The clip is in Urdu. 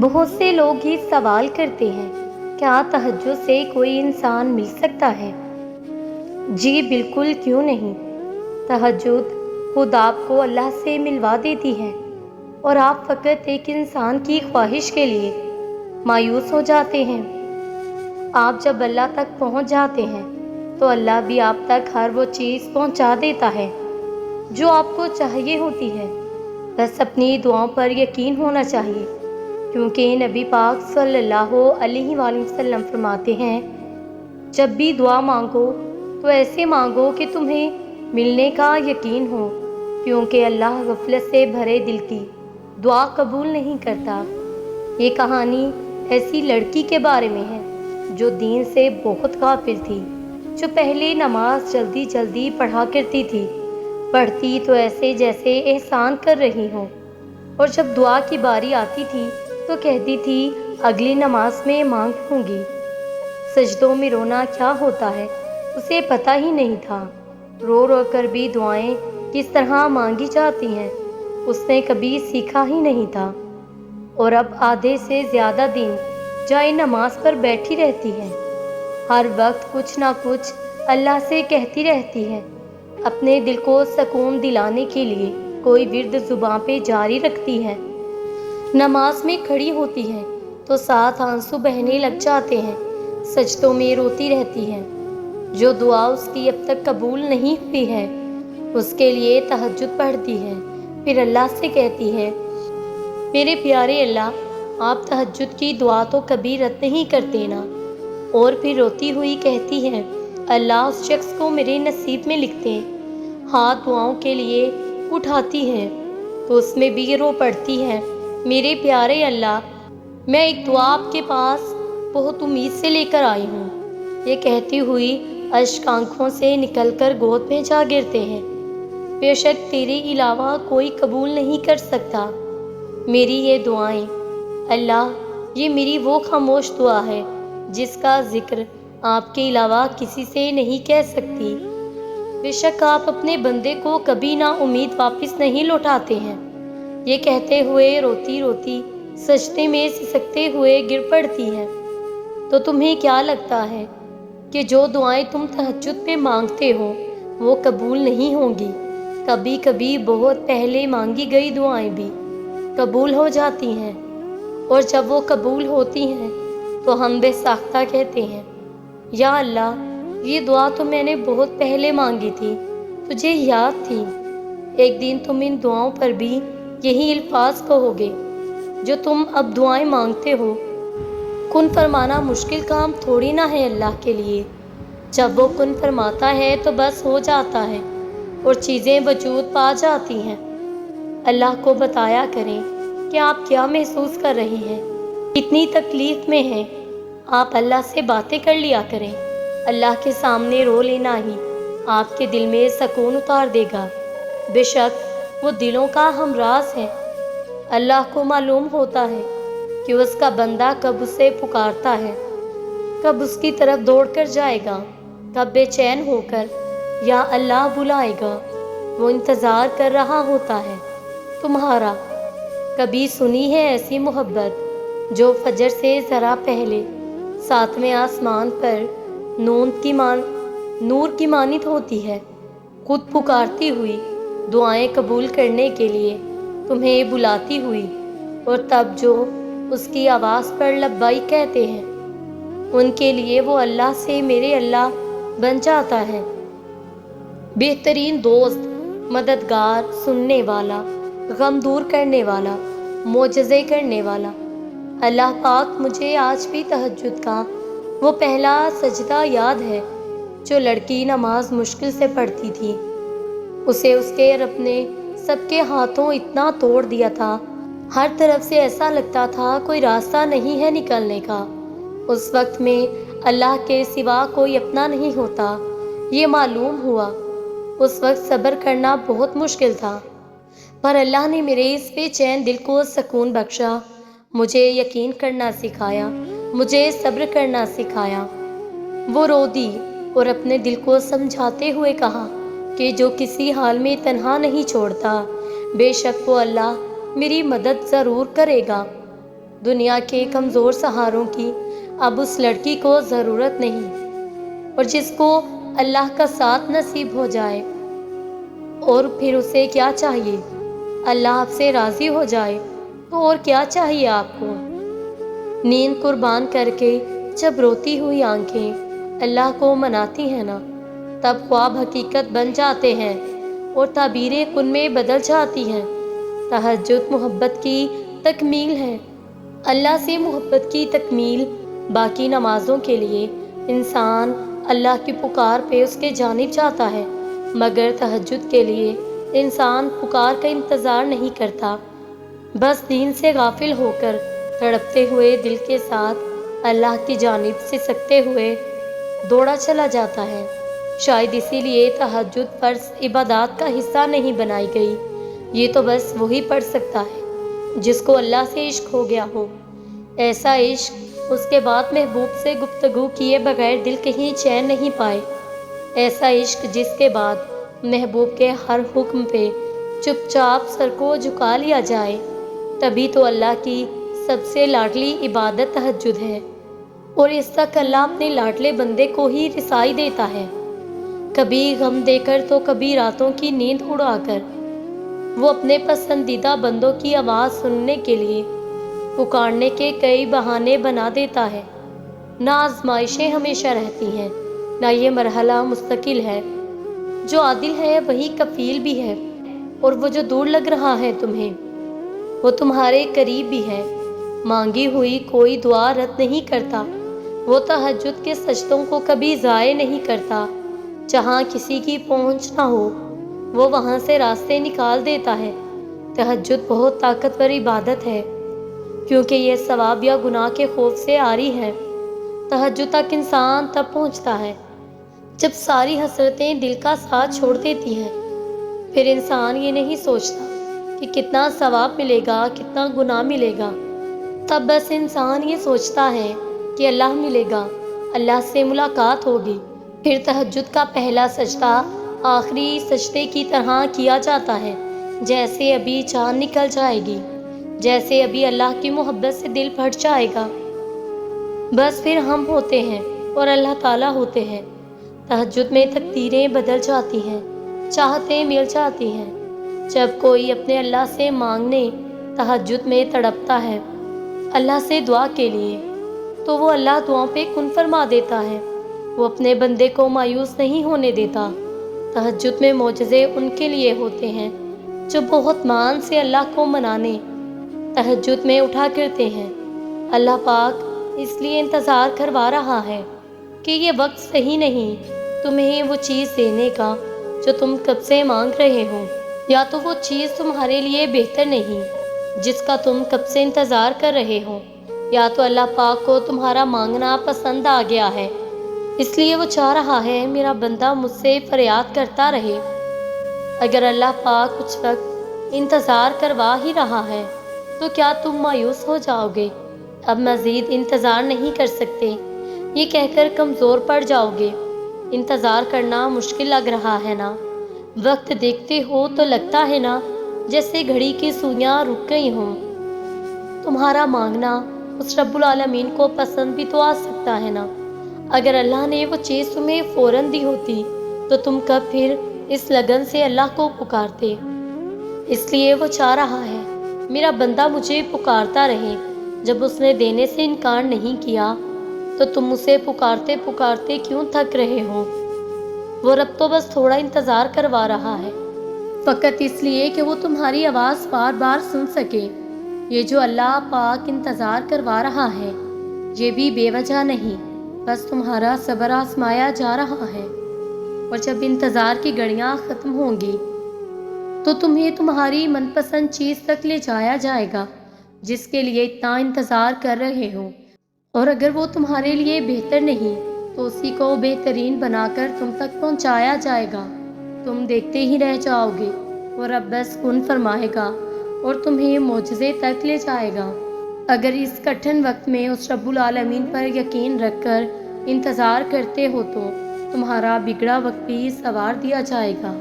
بہت سے لوگ یہ سوال کرتے ہیں، کیا تہجد سے کوئی انسان مل سکتا ہے؟ جی بالکل، کیوں نہیں؟ تہجد خود آپ کو اللہ سے ملوا دیتی ہے اور آپ فقط ایک انسان کی خواہش کے لیے مایوس ہو جاتے ہیں۔ آپ جب اللہ تک پہنچ جاتے ہیں تو اللہ بھی آپ تک ہر وہ چیز پہنچا دیتا ہے جو آپ کو چاہیے ہوتی ہے۔ بس اپنی دعاؤں پر یقین ہونا چاہیے، کیونکہ نبی پاک صلی اللہ علیہ وآلہ وسلم فرماتے ہیں، جب بھی دعا مانگو تو ایسے مانگو کہ تمہیں ملنے کا یقین ہو، کیونکہ اللہ غفلت سے بھرے دل کی دعا قبول نہیں کرتا۔ یہ کہانی ایسی لڑکی کے بارے میں ہے جو دین سے بہت غافل تھی، جو پہلے نماز جلدی جلدی پڑھا کرتی تھی، پڑھتی تو ایسے جیسے احسان کر رہی ہوں، اور جب دعا کی باری آتی تھی تو کہتی تھی اگلی نماز میں مانگ لوں گی۔ سجدوں میں رونا کیا ہوتا ہے اسے پتہ ہی نہیں تھا، رو رو کر بھی دعائیں کس طرح مانگی جاتی ہیں اس نے کبھی سیکھا ہی نہیں تھا، اور اب آدھے سے زیادہ دن جائے نماز پر بیٹھی رہتی ہے، ہر وقت کچھ نہ کچھ اللہ سے کہتی رہتی ہے، اپنے دل کو سکون دلانے کے لیے کوئی ورد زباں پہ جاری رکھتی ہے، نماز میں کھڑی ہوتی ہے تو ساتھ آنسو بہنے لگ جاتے ہیں، سجدوں میں روتی رہتی ہے۔ جو دعا اس کی اب تک قبول نہیں ہوئی ہے اس کے لیے تہجد پڑھتی ہے، پھر اللہ سے کہتی ہے، میرے پیارے اللہ، آپ تہجد کی دعا تو کبھی رد نہیں کرتے نا، اور پھر روتی ہوئی کہتی ہے، اللہ اس شخص کو میرے نصیب میں لکھ دیں۔ ہاتھ دعاؤں کے لیے اٹھاتی ہے تو اس میں بھی رو پڑتی ہے، میرے پیارے اللہ، میں ایک دعا آپ کے پاس بہت امید سے لے کر آئی ہوں۔ یہ کہتی ہوئی اشک آنکھوں سے نکل کر گود میں جا گرتے ہیں، بے شک تیرے علاوہ کوئی قبول نہیں کر سکتا میری یہ دعائیں۔ اللہ، یہ میری وہ خاموش دعا ہے جس کا ذکر آپ کے علاوہ کسی سے نہیں کہہ سکتی۔ بے شک آپ اپنے بندے کو کبھی نا امید واپس نہیں لوٹاتے ہیں۔ یہ کہتے ہوئے روتی روتی سجدے میں سسکتے ہوئے گر پڑتی ہے۔ تو تمہیں کیا لگتا ہے کہ جو دعائیں تم تہجد پہ مانگتے ہو وہ قبول نہیں ہوں گی؟ کبھی کبھی بہت پہلے مانگی گئی دعائیں بھی قبول ہو جاتی ہیں، اور جب وہ قبول ہوتی ہیں تو ہم بے ساختہ کہتے ہیں، یا اللہ، یہ دعا تو میں نے بہت پہلے مانگی تھی، تجھے یاد تھی۔ ایک دن تم ان دعاؤں پر بھی یہی الفاظ کہو گے جو تم اب دعائیں مانگتے ہو۔ کن فرمانا مشکل کام تھوڑی نہ ہے اللہ کے لیے، جب وہ کن فرماتا ہے تو بس ہو جاتا ہے اور چیزیں وجود پا جاتی ہیں۔ اللہ کو بتایا کریں کہ آپ کیا محسوس کر رہے ہیں، کتنی تکلیف میں ہیں، آپ اللہ سے باتیں کر لیا کریں، اللہ کے سامنے رو لینا ہی آپ کے دل میں سکون اتار دے گا۔ بے شک وہ دلوں کا ہمراز ہے، اللہ کو معلوم ہوتا ہے کہ اس کا بندہ کب اسے پکارتا ہے، کب اس کی طرف دوڑ کر جائے گا، کب بے چین ہو کر یا اللہ بلائے گا۔ وہ انتظار کر رہا ہوتا ہے تمہارا۔ کبھی سنی ہے ایسی محبت جو فجر سے ذرا پہلے ساتویں آسمان پر نور کی مانند ہوتی ہے، خود پکارتی ہوئی، دعائیں قبول کرنے کے لیے تمہیں بلاتی ہوئی، اور تب جو اس کی آواز پر لبیک کہتے ہیں ان کے لیے وہ اللہ سے میرے اللہ بن جاتا ہے، بہترین دوست، مددگار، سننے والا، غم دور کرنے والا، معجزے کرنے والا۔ اللہ پاک، مجھے آج بھی تہجد کا وہ پہلا سجدہ یاد ہے جو لڑکی نماز مشکل سے پڑھتی تھی، اسے اس کے رب نے سب کے ہاتھوں اتنا توڑ دیا تھا، ہر طرف سے ایسا لگتا تھا کوئی راستہ نہیں ہے نکلنے کا۔ اس وقت میں اللہ کے سوا کوئی اپنا نہیں ہوتا، یہ معلوم ہوا۔ اس وقت صبر کرنا بہت مشکل تھا، پر اللہ نے میرے اس بے چین دل کو سکون بخشا، مجھے یقین کرنا سکھایا، مجھے صبر کرنا سکھایا۔ وہ رو دی اور اپنے دل کو سمجھاتے ہوئے کہا کہ جو کسی حال میں تنہا نہیں چھوڑتا، بے شک وہ اللہ میری مدد ضرور کرے گا۔ دنیا کے کمزور سہاروں کی اب اس لڑکی کو ضرورت نہیں، اور جس کو اللہ کا ساتھ نصیب ہو جائے، اور پھر اسے کیا چاہیے؟ اللہ آپ سے راضی ہو جائے تو اور کیا چاہیے آپ کو؟ نیند قربان کر کے جب روتی ہوئی آنکھیں اللہ کو مناتی ہیں نا، تب خواب حقیقت بن جاتے ہیں اور تعبیریں کن میں بدل جاتی ہیں۔ تہجد محبت کی تکمیل ہے، اللہ سے محبت کی تکمیل۔ باقی نمازوں کے لیے انسان اللہ کی پکار پہ اس کے جانب جاتا ہے، مگر تہجد کے لیے انسان پکار کا انتظار نہیں کرتا، بس دین سے غافل ہو کر تڑپتے ہوئے دل کے ساتھ اللہ کی جانب سسکتے ہوئے دوڑا چلا جاتا ہے۔ شاید اسی لیے تہجد فرض عبادات کا حصہ نہیں بنائی گئی۔ یہ تو بس وہی پڑھ سکتا ہے جس کو اللہ سے عشق ہو گیا ہو۔ ایسا عشق اس کے بعد محبوب سے گفتگو کیے بغیر دل کہیں چین نہیں پائے۔ ایسا عشق جس کے بعد محبوب کے ہر حکم پہ چپ چاپ سر کو جھکا لیا جائے۔ تبھی تو اللہ کی سب سے لاڈلی عبادت تہجد ہے، اور اس تک اللہ اپنے لاڈلے بندے کو ہی رسائی دیتا ہے، کبھی غم دے کر تو کبھی راتوں کی نیند اڑا کر۔ وہ اپنے پسندیدہ بندوں کی آواز سننے کے لیے پکارنے کے کئی بہانے بنا دیتا ہے۔ نہ آزمائشیں ہمیشہ رہتی ہیں، نہ یہ مرحلہ مستقل ہے۔ جو عادل ہے وہی کفیل بھی ہے، اور وہ جو دور لگ رہا ہے تمہیں، وہ تمہارے قریب بھی ہے۔ مانگی ہوئی کوئی دعا رد نہیں کرتا، وہ تہجد کے سجدوں کو کبھی ضائع نہیں کرتا۔ جہاں کسی کی پہنچ نہ ہو وہ وہاں سے راستے نکال دیتا ہے۔ تہجد بہت طاقتور عبادت ہے، کیونکہ یہ ثواب یا گناہ کے خوف سے عاری ہے۔ تہجد تک انسان تب پہنچتا ہے جب ساری حسرتیں دل کا ساتھ چھوڑ دیتی ہیں۔ پھر انسان یہ نہیں سوچتا کہ کتنا ثواب ملے گا، کتنا گناہ ملے گا، تب بس انسان یہ سوچتا ہے کہ اللہ ملے گا، اللہ سے ملاقات ہوگی۔ پھر تہجد کا پہلا سجدہ آخری سجدے کی طرح کیا جاتا ہے، جیسے ابھی چاند نکل جائے گی، جیسے ابھی اللہ کی محبت سے دل پھٹ جائے گا۔ بس پھر ہم ہوتے ہیں اور اللہ تعالیٰ ہوتے ہیں۔ تہجد میں تقدیریں بدل جاتی ہیں، چاہتیں مل جاتی ہیں۔ جب کوئی اپنے اللہ سے مانگنے تہجد میں تڑپتا ہے اللہ سے دعا کے لیے، تو وہ اللہ دعاؤں پہ کن فرما دیتا ہے۔ وہ اپنے بندے کو مایوس نہیں ہونے دیتا۔ تہجد میں معجزے ان کے لیے ہوتے ہیں جو بہت مان سے اللہ کو منانے تہجد میں اٹھا کرتے ہیں۔ اللہ پاک اس لیے انتظار کروا رہا ہے کہ یہ وقت صحیح نہیں تمہیں وہ چیز دینے کا جو تم کب سے مانگ رہے ہو، یا تو وہ چیز تمہارے لیے بہتر نہیں جس کا تم کب سے انتظار کر رہے ہو، یا تو اللہ پاک کو تمہارا مانگنا پسند آ گیا ہے، اس لیے وہ چاہ رہا ہے میرا بندہ مجھ سے فریاد کرتا رہے۔ اگر اللہ پاک کچھ وقت انتظار کروا ہی رہا ہے تو کیا تم مایوس ہو جاؤ گے، اب مزید انتظار نہیں کر سکتے، یہ کہہ کر کمزور پڑ جاؤ گے؟ انتظار کرنا مشکل لگ رہا ہے نا؟ وقت دیکھتے ہو تو لگتا ہے نا جیسے گھڑی کی سوئیاں رک گئی ہوں۔ تمہارا مانگنا اس رب العالمین کو پسند بھی تو آ سکتا ہے نا؟ اگر اللہ نے وہ چیز تمہیں فوراً دی ہوتی تو تم کب پھر اس لگن سے اللہ کو پکارتے؟ اس لیے وہ چاہ رہا ہے میرا بندہ مجھے پکارتا رہے۔ جب اس نے دینے سے انکار نہیں کیا تو تم اسے پکارتے پکارتے کیوں تھک رہے ہو؟ وہ رب تو بس تھوڑا انتظار کروا رہا ہے، فقط اس لیے کہ وہ تمہاری آواز بار بار سن سکے۔ یہ جو اللہ پاک انتظار کروا رہا ہے یہ بھی بے وجہ نہیں، بس تمہارا صبر آزمایا جا رہا ہے۔ اور جب انتظار کی گھڑیاں ختم ہوں گی تو تمہیں تمہاری من پسند چیز تک لے جایا جائے گا جس کے لیے اتنا انتظار کر رہے ہو، اور اگر وہ تمہارے لیے بہتر نہیں تو اسی کو بہترین بنا کر تم تک پہنچایا جائے گا۔ تم دیکھتے ہی رہ جاؤ گے، اور رب بس کن فرمائے گا اور تمہیں معجزے تک لے جائے گا۔ اگر اس کٹھن وقت میں اس رب العالمین پر یقین رکھ کر انتظار کرتے ہو تو تمہارا بگڑا وقت بھی سنوار دیا جائے گا۔